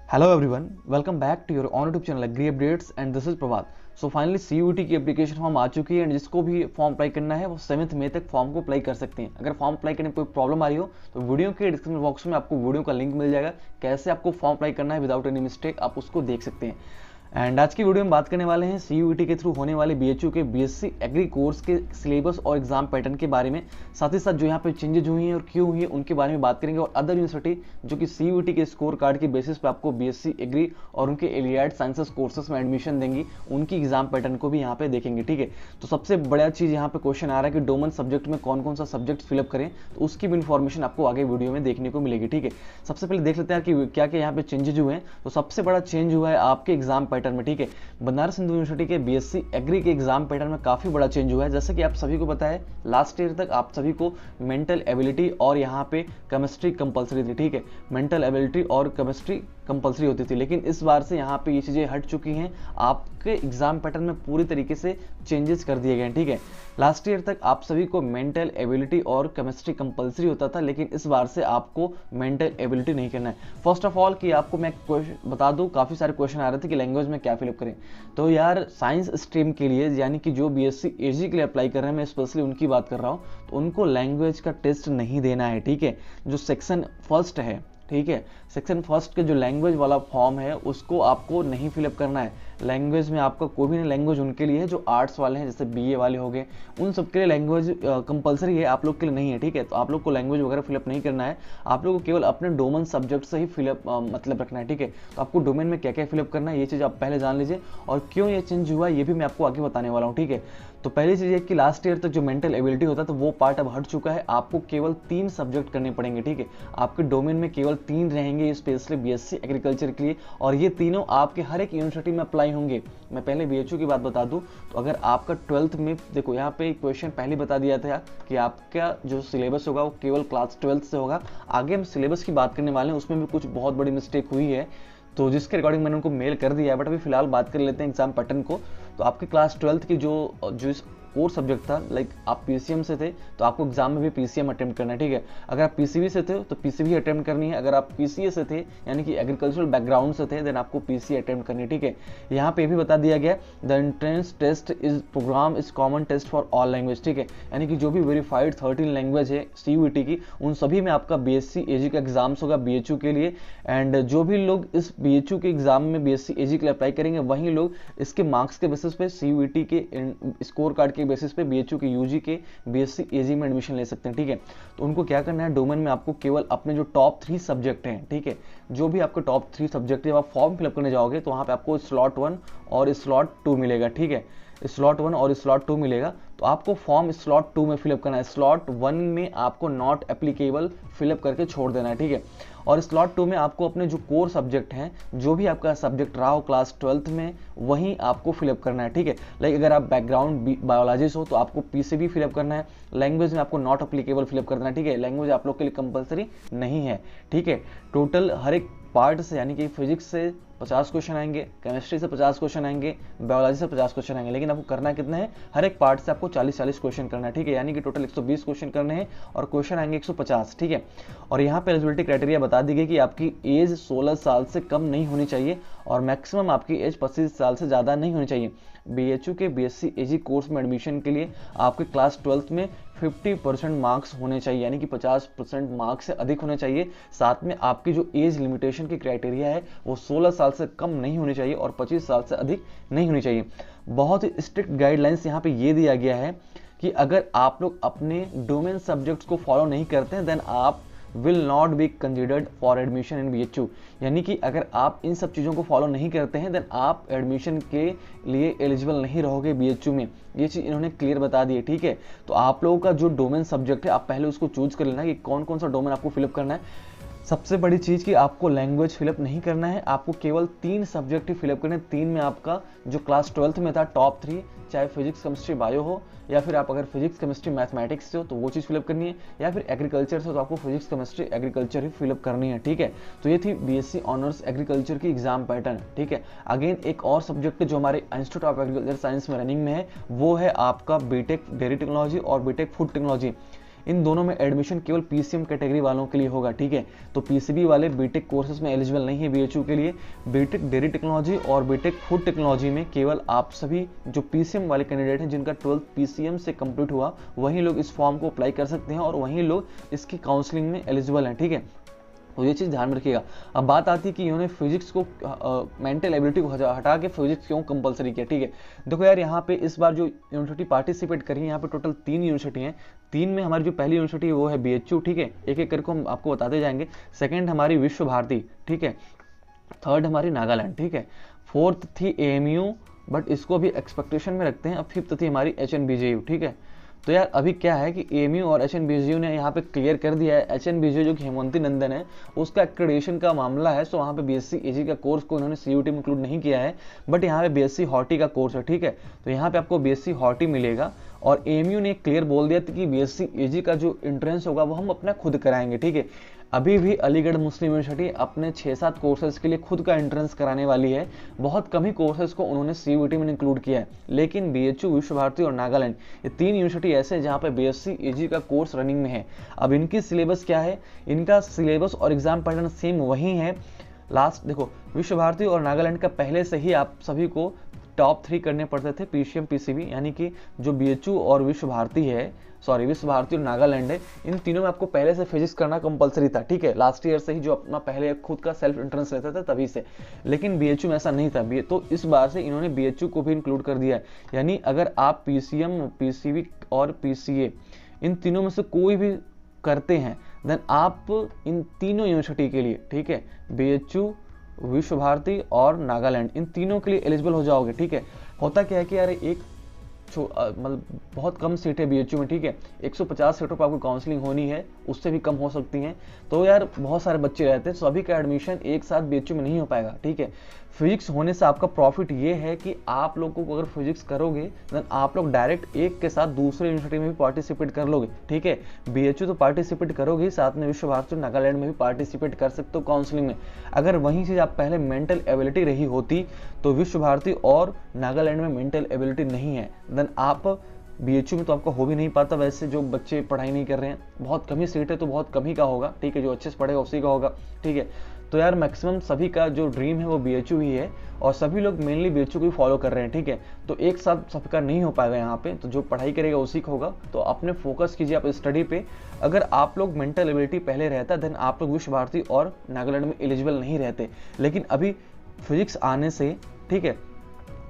Hello everyone, welcome back to your own YouTube channel Agri Updates and this is Prabhat. So finally CUET की application form आ चुकी है and जिसको भी form apply करना है वो 7 मई तक फॉर्म को अप्लाई कर सकते हैं। अगर फॉर्म अप्लाई करने में कोई प्रॉब्लम आ रही हो तो वीडियो के डिस्क्रिप्शन बॉक्स में आपको वीडियो का लिंक मिल जाएगा, कैसे आपको फॉर्म अप्लाई करना है विदाउट एनी मिस्टेक आप उसको देख सकते हैं। एंड आज की वीडियो में बात करने वाले हैं CUET के थ्रू होने वाले BHU के BSc एग्री कोर्स के सिलेबस और एग्जाम पैटर्न के बारे में, साथ ही साथ जो यहाँ पे चेंजेज हुई हैं और क्यों हुई है उनके बारे में बात करेंगे, और अदर यूनिवर्सिटी जो कि CUET के स्कोर कार्ड के बेसिस पे आपको BSc एग्री और उनके एलियाड साइंसेस कोर्सेज में एडमिशन देंगी, उनकी एग्जाम पैटर्न को भी यहाँ पे देखेंगे। ठीक है, तो सबसे बड़ा चीज यहाँ पे क्वेश्चन आ रहा है कि डोमेन सब्जेक्ट में कौन कौन सा सब्जेक्ट फिलअप करें, तो उसकी भी इन्फॉर्मेशन आपको आगे वीडियो में देखने को मिलेगी। ठीक है, सबसे पहले देख लेते हैं कि क्या क्या यहाँ पे चेंजेज हुए हैं। तो सबसे बड़ा चेंज हुआ है आपके एग्जाम पैटर्न में। ठीक है, बनारस हिंदू यूनिवर्सिटी के BSc एग्री के एग्जाम पैटर्न में काफी बड़ा चेंज हुआ है। जैसे कि आप सभी को पता है लास्ट ईयर तक आप सभी को मेंटल एबिलिटी और यहाँ पे केमिस्ट्री कंपलसरी थी। ठीक है, मेंटल एबिलिटी और केमिस्ट्री कंपलसरी होती थी, लेकिन इस बार से यहाँ पे ये चीजें हट चुकी हैं। आपके एग्जाम पैटर्न में पूरी तरीके से चेंजेस कर दिए गए हैं। ठीक है, लास्ट ईयर तक आप सभी को मेंटल एबिलिटी और केमिस्ट्री कंपलसरी होता था, लेकिन इस बार से आपको मेंटल एबिलिटी नहीं करना है। फर्स्ट ऑफ ऑल कि आपको मैं बता दूं, काफी सारे क्वेश्चन आ रहे थे कि लैंग्वेज में क्या फिलअप करें। तो यार साइंस स्ट्रीम के लिए यानी कि जो BSc AG के लिए अप्लाई कर रहे हैं, मैं स्पेशली उनकी बात कर रहा हूँ, तो उनको लैंग्वेज का टेस्ट नहीं देना है। ठीक है, जो सेक्शन फर्स्ट है, ठीक है, सेक्शन फर्स्ट के जो लैंग्वेज वाला फॉर्म है उसको आपको नहीं फिलअप करना है। लैंग्वेज में आपका कोई भी नहीं, लैंग्वेज उनके लिए है जो आर्ट्स वाले हैं, जैसे BA वाले हो गए, उन सब के लिए लैंग्वेज कंपलसरी है, आप लोग के लिए नहीं है। ठीक है, तो आप लोग को लैंग्वेज वगैरह फिलअप नहीं करना है, आप लोग को केवल अपने डोमेन सब्जेक्ट से ही फिलअप मतलब रखना है। ठीक है, तो आपको डोमेन में क्या क्या फिलअप करना है ये चीज़ आप पहले जान लीजिए, और क्यों ये चेंज हुआ ये भी मैं आपको आगे बताने वाला हूँ। ठीक है, तो पहली चीज़ है कि लास्ट ईयर तक जो मेंटल एबिलिटी होता था वो पार्ट अब हट चुका है, आपको केवल 3 सब्जेक्ट करने पड़ेंगे। ठीक है, आपके डोमेन में केवल 3 रहेंगे स्पेशली BSc एग्रीकल्चर के लिए, और ये तीनों आपके हर एक यूनिवर्सिटी में अप्लाई होंगे। मैं पहले BHU की बात बता दूं, तो अगर आपका 12th में देखो यहाँ पे क्वेश्चन पहले बता दिया था कि आपका जो सिलेबस होगा वो केवल क्लास 12th से होगा। आगे हम सिलेबस की बात करने वाले हैं, उसमें भी कुछ बहुत बड़ी मिस्टेक हुई है, तो जिसके रिकॉर्डिंग मैंने उनको मेल कर दिया है, बट अभी फिलहाल बात कर लेते हैं एग्जाम पैटर्न को। तो आपके क्लास 12th की जो कोर सब्जेक्ट था, लाइक आप PCM से थे तो आपको एग्जाम में भी PCM अटेम्प्ट करना है। ठीक है, अगर आप PCB से थे तो PCB अटेम्प्ट करनी है, अगर आप PCA से थे यानी कि एग्रीकल्चरल बैकग्राउंड से थे देन आपको PCA अटेम्प्ट करनी है। ठीक है, यहाँ पे भी बता दिया गया the entrance test is programme is common test for all language. ठीक है, यानी कि जो भी वेरीफाइड 13 लैंग्वेज है CUET की, उन सभी में आपका BSc AG का एग्जाम्स होगा BHU के लिए। एंड जो भी लोग इस BHU के एग्जाम में BSc AG के लिए अप्लाई करेंगे वही लोग इसके मार्क्स के बेसिस पे CUET के स्कोर कार्ड के बेसिस पे BHU के UG के BSc AG में एडमिशन ले सकते हैं। ठीक है, तो उनको क्या करना है, डोमेन में आपको केवल अपने जो टॉप 3 सब्जेक्ट हैं, ठीक है, जो भी आपके टॉप 3 सब्जेक्ट है, जब आप फॉर्म फिलअप करने जाओगे तो वहाँ पे आपको स्लॉट 1 और स्लॉट 2 मिलेगा। ठीक है, स्लॉट 1 और स्लॉट 2 मिलेगा, तो आपको फॉर्म स्लॉट 2 में फिलअप करना है। स्लॉट 1 में आपको नॉट एप्लीकेबल फिलअप करके छोड़ देना है। ठीक है, और स्लॉट 2 में आपको अपने जो कोर सब्जेक्ट हैं, जो भी आपका सब्जेक्ट रहा हो क्लास 12th में, वहीं आपको फिलअप करना है। ठीक है, लाइक अगर आप बैकग्राउंड बायोलॉजिस्ट हो तो आपको PCB फिलअप करना है, लैंग्वेज में आपको नॉट एप्लीकेबल फिलअप करना है। ठीक है, लैंग्वेज आप लोग के लिए कंपलसरी नहीं है। ठीक है, टोटल हर एक पार्ट से यानी कि फिजिक्स से 50 क्वेश्चन आएंगे, केमिस्ट्री से 50 क्वेश्चन आएंगे, बायोलॉजी से 50 क्वेश्चन आएंगे, लेकिन आपको करना कितना है, हर एक पार्ट से आपको 40-40 क्वेश्चन करना है। ठीक है, यानी कि टोटल 120 क्वेश्चन करने हैं और क्वेश्चन आएंगे 150। ठीक है, और यहाँ पे एलिजिबिलिटी क्राइटेरिया बता दी गई कि आपकी एज 16 साल से कम नहीं होनी चाहिए और मैक्सिमम आपकी एज 25 साल से ज़्यादा नहीं होनी चाहिए। BHU के BSc AG कोर्स में एडमिशन के लिए आपके क्लास 12th में 50% मार्क्स होने चाहिए, यानी कि 50% मार्क्स से अधिक होने चाहिए। साथ में आपकी जो एज लिमिटेशन की क्राइटेरिया है वो 16 साल से कम नहीं होनी चाहिए और 25 साल से अधिक नहीं होनी चाहिए। बहुत ही स्ट्रिक्ट गाइडलाइंस यहाँ पे ये दिया गया है कि अगर आप लोग अपने डोमेन सब्जेक्ट्स को फॉलो नहीं करते हैं देन आप will not be considered for admission in BHU। यानी कि अगर आप इन सब चीज़ों को फॉलो नहीं करते हैं देन आप एडमिशन के लिए एलिजिबल नहीं रहोगे BHU में। ये चीज़ इन्होंने क्लियर बता दी है। ठीक है, तो आप लोगों का जो डोमेन सब्जेक्ट है आप पहले उसको चूज कर लेना कि कौन कौन सा डोमेन आपको फिलअप करना है। सबसे बड़ी चीज़ कि आपको लैंग्वेज फिलअप नहीं करना है, आपको केवल 3 सब्जेक्ट ही फिलअप करने हैं। 3 में आपका जो क्लास 12th में था टॉप 3, चाहे फिजिक्स केमिस्ट्री बायो हो, या फिर आप अगर फिजिक्स केमिस्ट्री मैथमेटिक्स से हो तो वो चीज़ फिलअप करनी है, या फिर एग्रीकल्चर से हो तो आपको फिजिक्स केमिस्ट्री एग्रीकल्चर ही फिलअप करनी है। ठीक है, तो ये थी BSc ऑनर्स एग्रीकल्चर की एग्जाम पैटर्न। ठीक है, अगेन एक और सब्जेक्ट जो हमारे इंस्टीट्यूट ऑफ एग्रीकल्चर साइंस में रनिंग में है वो है आपका BTech डेयरी टेक्नोलॉजी और BTech फूड टेक्नोलॉजी। इन दोनों में एडमिशन केवल पीसीएम कैटेगरी वालों के लिए होगा, ठीक है। तो पीसीबी वाले बीटेक कोर्सेज में एलिजिबल नहीं है बीएचयू के लिए। बीटेक डेयरी टेक्नोलॉजी और बीटेक फूड टेक्नोलॉजी में केवल आप सभी जो पीसीएम वाले कैंडिडेट हैं जिनका 12th पीसीएम से कंप्लीट हुआ वही लोग इस फॉर्म को अप्लाई कर सकते हैं और वही लोग इसकी काउंसलिंग में एलिजिबल हैं, ठीक है। तो ये चीज़ ध्यान में रखिएगा। अब बात आती है कि इन्होंने फिजिक्स को मेंटल एबिलिटी को हटा के फिजिक्स क्यों कंपलसरी किया, ठीक है। देखो यार, यहाँ पे इस बार जो यूनिवर्सिटी पार्टिसिपेट करी है, यहाँ पे टोटल 3 यूनिवर्सिटी हैं। 3 में हमारी जो पहली यूनिवर्सिटी है वो है बीएचयू, ठीक है। एक एक करके हम आपको बताते जाएंगे। सेकेंड हमारी विश्व भारती, ठीक है। थर्ड हमारी नागालैंड, ठीक है। फोर्थ थी एएमयू, बट इसको भी एक्सपेक्टेशन में रखते हैं। अब फिफ्थ थी हमारी एचएनबीजेयू, ठीक है। तो यार अभी क्या है कि एएमयू और एचएनबीजेयू ने यहाँ पे क्लियर कर दिया है। एचएनबीजेयू जो कि हेमंती नंदन है उसका एक्रेडिटेशन का मामला है, सो वहाँ पे बीएससी एजी का कोर्स को इन्होंने सीयूटी में इंक्लूड नहीं किया है, बट यहाँ पे बीएससी हॉर्टी का कोर्स है, ठीक है। तो यहाँ पे आपको बीएससी हॉर्टी मिलेगा और एएमयू ने क्लियर बोल दिया था कि बीएससी एजी का जो एंट्रेंस होगा वो हम अपना खुद कराएंगे, ठीक है। अभी भी अलीगढ़ मुस्लिम यूनिवर्सिटी अपने 6-7 कोर्सेज के लिए खुद का एंट्रेंस कराने वाली है। बहुत कम ही कोर्सेज को उन्होंने सीयूटी में इंक्लूड किया है, लेकिन बीएचयू, विश्व भारती और नागालैंड ये 3 यूनिवर्सिटी ऐसे हैं जहाँ पे बीएससी एजी का कोर्स रनिंग में है। अब इनकी सिलेबस क्या है, इनका सिलेबस और एग्जाम पैटर्न सेम वही है। लास्ट देखो, विश्व भारती और नागालैंड का पहले से ही आप सभी को टॉप 3 करने पड़ते थे पीसीएम पीसीबी, यानी कि जो बीएचयू और विश्व भारती है, सॉरी विश्व भारती और नागालैंड है, इन तीनों में आपको पहले से फिजिक्स करना कंपलसरी था, ठीक है। लास्ट ईयर से ही जो अपना पहले खुद का सेल्फ एंट्रेंस लेते थे तभी से, लेकिन बीएचयू में ऐसा नहीं था। तो इस बार से इन्होंने बीएचयू को भी इंक्लूड कर दिया है। यानी अगर आप पीसीएम, पीसीबी और पीसीए इन तीनों में से कोई भी करते हैं देन आप इन तीनों यूनिवर्सिटी के लिए, ठीक है, बीएचयू, विश्व भारती और नागालैंड, इन तीनों के लिए एलिजिबल हो जाओगे, ठीक है। होता क्या है कि यार एक मतलब बहुत कम सीट है बीएचयू में, ठीक है। 150 सीटों पर आपको काउंसलिंग होनी है, उससे भी कम हो सकती हैं। तो यार बहुत सारे बच्चे रहते हैं, सभी का एडमिशन एक साथ बीएचयू में नहीं हो पाएगा, ठीक है। फिजिक्स होने से आपका प्रॉफिट ये है कि आप लोगों को अगर फिजिक्स करोगे देन आप लोग डायरेक्ट एक के साथ दूसरे यूनिवर्सिटी में भी पार्टिसिपेट कर लोगे, ठीक है। बीएचयू तो पार्टिसिपेट करोगे, साथ में विश्व भारती और नागालैंड में भी पार्टिसिपेट कर सकते हो काउंसलिंग में। अगर वहीं से आप पहले मेंटल एबिलिटी रही होती तो विश्व भारती और नागालैंड में मेंटल एबिलिटी नहीं है देन आप बीएचयू में तो आपका हो भी नहीं पाता। वैसे जो बच्चे पढ़ाई नहीं कर रहे हैं, बहुत कम ही सीट है तो बहुत कम ही का होगा, ठीक है। जो अच्छे से पढ़ेगा उसी का होगा, ठीक है। तो यार मैक्सिमम सभी का जो ड्रीम है वो बीएचयू ही है और सभी लोग मेनली बीएचयू को ही फॉलो कर रहे हैं, ठीक है। तो एक साथ सबका नहीं हो पाएगा यहाँ पे, तो जो पढ़ाई करेगा उसी का होगा। तो अपने फोकस कीजिए आप स्टडी पे। अगर आप लोग मेंटल एबिलिटी पहले रहता देन आप लोग विश्व भारती और नागालैंड में एलिजिबल नहीं रहते, लेकिन अभी फिजिक्स आने से, ठीक है,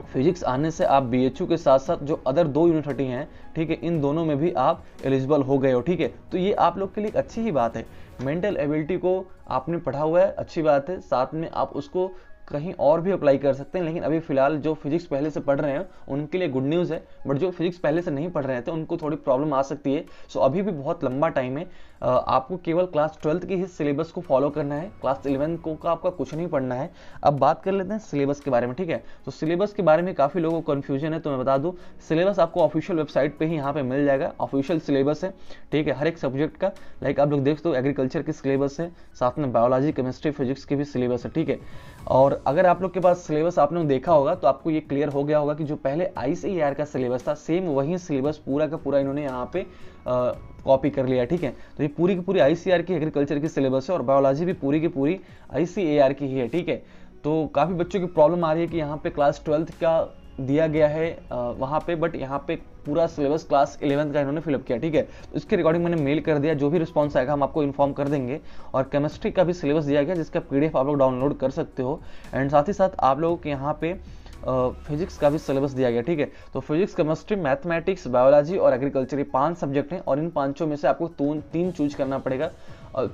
फिजिक्स आने से आप बीएचयू के साथ साथ जो अदर 2 यूनिवर्सिटी हैं, ठीक है, इन दोनों में भी आप एलिजिबल हो गए हो, ठीक है। तो ये आप लोग के लिए एक अच्छी ही बात है। मेंटल एबिलिटी को आपने पढ़ा हुआ है, अच्छी बात है, साथ में आप उसको कहीं और भी अप्लाई कर सकते हैं। लेकिन अभी फिलहाल जो फिजिक्स पहले से पढ़ रहे हैं उनके लिए गुड न्यूज़ है, बट जो फिजिक्स पहले से नहीं पढ़ रहे थे उनको थोड़ी प्रॉब्लम आ सकती है। सो अभी भी बहुत लंबा टाइम है। आपको केवल क्लास 12th की ही सिलेबस को फॉलो करना है, क्लास 11 को का आपका कुछ नहीं पढ़ना है। अब बात कर लेते हैं सिलेबस के बारे में, ठीक है। तो सिलेबस के बारे में काफ़ी लोगों को कन्फ्यूजन है, तो मैं बता दूँ सिलेबस आपको ऑफिशियल वेबसाइट पर ही यहाँ पे मिल जाएगा। ऑफिशियल सिलेबस है, ठीक है, हर एक सब्जेक्ट का। लाइक आप लोग देख दो, एग्रीकल्चर की सिलेबस है, साथ में बायोलॉजी, केमिस्ट्री, फिजिक्स की भी सिलेबस है, ठीक है। और अगर आप लोग के पास सिलेबस आपने देखा होगा तो आपको ये क्लियर हो गया होगा कि जो पहले आईसीएआर का सिलेबस था सेम वही सिलेबस पूरा का पूरा इन्होंने यहाँ पे कॉपी कर लिया, ठीक है। तो ये पूरी की पूरी आईसीएआर की एग्रीकल्चर की सिलेबस है और बायोलॉजी भी पूरी की पूरी आईसीएआर की ही है, ठीक है। तो काफ़ी बच्चों की प्रॉब्लम आ रही है कि यहाँ पे क्लास 12th का दिया गया है वहाँ पे, बट यहाँ पे पूरा सिलेबस क्लास 11th का इन्होंने फिलअप किया, ठीक है। तो इसके रिकॉर्डिंग मैंने मेल कर दिया, जो भी रिस्पॉन्स आएगा हम आपको इन्फॉर्म कर देंगे। और केमिस्ट्री का भी सिलेबस दिया गया जिसका पीडीएफ आप लोग डाउनलोड कर सकते हो। एंड साथ ही साथ आप लोगों के यहाँ पे फिजिक्स का भी सिलेबस दिया गया, ठीक है। तो फिजिक्स, केमिस्ट्री, मैथमेटिक्स, बायोलॉजी और एग्रीकल्चर, ये 5 सब्जेक्ट हैं और इन 5 में से आपको 3 चूज करना पड़ेगा।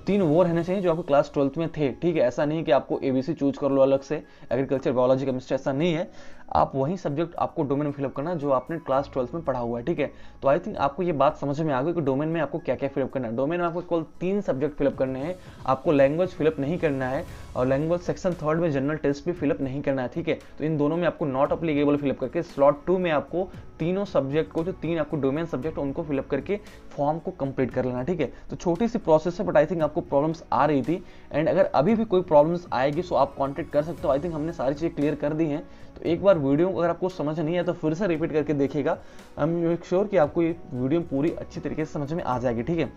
3 वो रहने चाहिए जो आपको क्लास 12th में थे, ठीक है। ऐसा नहीं है कि आपको एबीसी चूज कर लो अलग से, एग्रीकल्चर, बायोलॉजी, केमिस्ट्री, ऐसा नहीं है। आप वही सब्जेक्ट आपको डोमेन में फिलअप करना जो आपने क्लास 12th में पढ़ा हुआ है, ठीक है। तो आई थिंक आपको ये बात समझ में आ गई कि डोमेन में आपको क्या क्या फिलअप करना है। डोमेन में आपको केवल 3 सब्जेक्ट फिलअप करने हैं, आपको लैंग्वेज फिलअप नहीं करना है और लैंग्वेज सेक्शन 3rd में जनरल टेस्ट भी फिलअप नहीं करना है, ठीक है। तो इन दोनों में आपको नॉट अप्लीकेबल फिलअप करके स्लॉट 2 में आपको तीनों सब्जेक्ट को, जो 3 आपको डोमेन सब्जेक्ट उनको फिलअप करके फॉर्म को कंप्लीट कर लेना, ठीक है। तो छोटी सी प्रोसेस है, बट आई थिंक आपको प्रॉब्लम्स आ रही थी, एंड अगर अभी भी कोई प्रॉब्लम्स आएगी सो आप कॉन्टेक्ट कर सकते हो। आई थिंक हमने सारी चीज़ें क्लियर कर दी हैं। तो एक बार वीडियो अगर आपको समझ नहीं आया तो फिर से रिपीट करके देखिएगा। आई एम मेक श्योर कि आपको ये वीडियो पूरी अच्छी तरीके से समझ में आ जाएगी, ठीक है।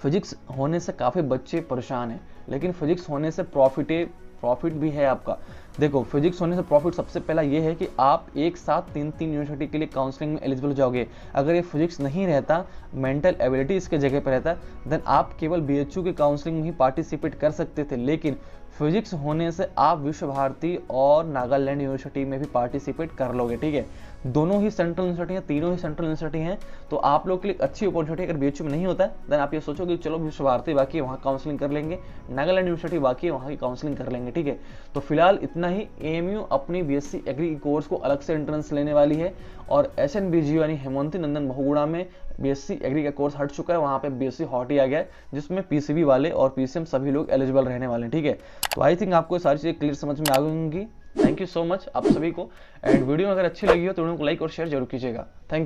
फिजिक्स होने से काफ़ी बच्चे परेशान हैं, लेकिन फिजिक्स होने से प्रॉफिट भी है आपका। देखो, फिजिक्स होने से प्रॉफिट सबसे पहला ये है कि आप एक साथ 3 यूनिवर्सिटी के लिए काउंसलिंग में एलिजिबल हो जाओगे। अगर ये फिजिक्स नहीं रहता, मेंटल एबिलिटी इसके जगह पर रहता, देन आप केवल BHU के काउंसलिंग में ही पार्टिसिपेट कर सकते थे। लेकिन फिजिक्स होने से आप विश्व भारती और नागालैंड यूनिवर्सिटी में भी पार्टिसिपेट कर लोगे, ठीक है। दोनों ही सेंट्रल यूनिवर्सिटी हैं, तीनों ही सेंट्रल यूनिवर्सिटी हैं, तो आप लोग के लिए अच्छी अपॉर्चुनिटी। अगर BHU में नहीं होता है देन आप ये सोचोगे चलो विश्व भारती बाकी वहाँ काउंसलिंग कर लेंगे, नागालैंड यूनिवर्सिटी बाकी वहाँ की काउंसलिंग कर लेंगे, ठीक है। तो फिलहाल इतना ही। AMU अपनी BSc एग्री कोर्स को अलग से एंट्रेंस लेने वाली है, और SNBGU यानी हेमंती नंदन बहुगुणा में BSc एग्री का कोर्स हट चुका है, वहाँ पे BSc हॉटी आ गया है, जिसमें PCB वाले और PCM सभी लोग एलिजिबल रहने वाले हैं, ठीक है। तो आई थिंक आपको सारी चीज़ें क्लियर समझ में आ गई होंगी। थैंक यू सो मच आप सभी को, एंड वीडियो अगर अच्छी लगी हो तो वीडियो को लाइक और शेयर जरूर कीजिएगा। Thank you.